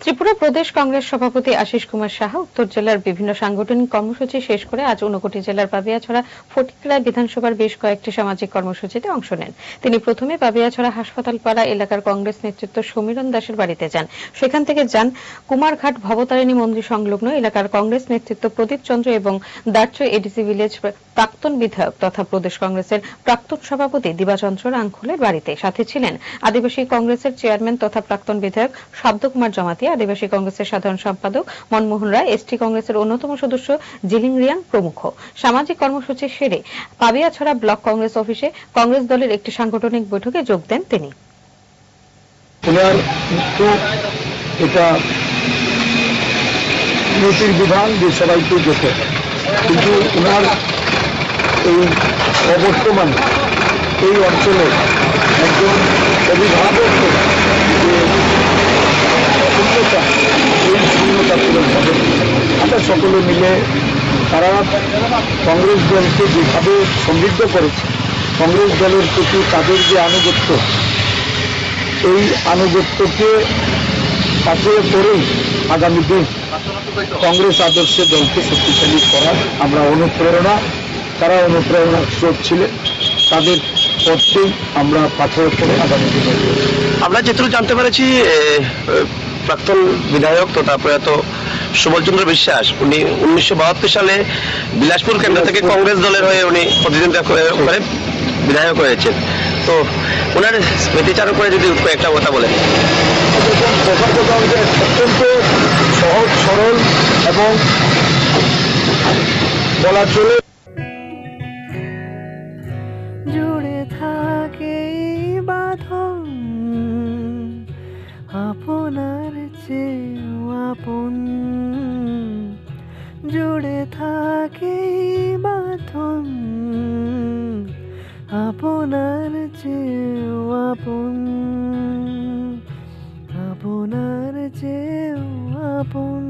ত্রিপুরা প্রদেশ কংগ্রেস সভাপতি আশিস কুমার সাহা উত্তর জেলার বিভিন্ন সাংগঠনিক কর্মসূচি শেষ করে আজ ঊনকোটি জেলার পাবিয়াছড়া ফটিকরা বিধানসভার বেশ কয়েকটি সামাজিক কর্মসূচিতে অংশ নেন। তিনি প্রথমে পাবিয়াছড়া হাসপাতাল পাড়া এলাকার কংগ্রেস নেতৃত্ব সমীরণ দাসের বাড়িতে যান। সেখান থেকে যান কুমারঘাট ভবতারিণী মন্দির সংলগ্ন এলাকার কংগ্রেস নেতৃত্ব প্রদীপ চন্দ্র এবং দারচৈ এডিসি ভিলেজ প্রাক্তন বিধায়ক তথা প্রদেশ কংগ্রেসের প্রাক্তন সভাপতি দিবাচন্দ্র রাংখলের বাড়িতে। সাথে ছিলেন আদিবাসী কংগ্রেসের চেয়ারম্যান তথা প্রাক্তন বিধায়ক শব্দ কুমার জমাতিয়া, আদিবাসী কংগ্রেসের সাধারণ সম্পাদক মনমোহন রায়, এসটি কংগ্রেসের অন্যতম সদস্য জিলিং রিয়াং প্রমুখ। সামাজিক কর্মসূচি সেরে পাবিয়াছড়া ব্লক কংগ্রেস অফিসে কংগ্রেস দলের একটি সাংগঠনিক বৈঠকে যোগ দেন তিনি। এটা নীতির বিধান যে সবাইকে যেতে, কিন্তু ওনার এই অবর্তমান এই অঞ্চলে একজন অভিভাবক যে শূন্যতা, এই শূন্যতা পূরণ হবে। আমরা সকলে মিলে তারা কংগ্রেস দলকে যেভাবে সমৃদ্ধ করেছে, কংগ্রেস দলের প্রতি তাদের যে আনুগত্য, এই আনুগত্যকে পাথরে করেই আগামী দিন কংগ্রেস আদর্শে দলকে শক্তিশালী করার আমরা অনুপ্রেরণা, তারা অনুপ্রেরণার স্রোত ছিলেন, তাদের পথেই আমরা পাথর করে আগামী দিন। আমরা যেটুকু জানতে পেরেছি প্রাক্তন বিধায়ক তথা প্রয়াত সুবলচন্দ্র বিশ্বাস, উনি 1972 সালে বিলাসপুর কেন্দ্র থেকে কংগ্রেস দলের হয়ে উনি প্রতিদ্বন্দ্বিতা করে বিধায়ক হয়েছেন। তো ওনার স্মৃতিচারণ করে যদি একটা কথা বলেন। অত্যন্ত সহজ সরল এবং বলা চলে জুড়ে থাকে বাঁধন আপনার চেয়েও আপন, জুড়ে থাকে বাঁধন আপনার চেয়েও আপন, আপনার চেয়েও আপন।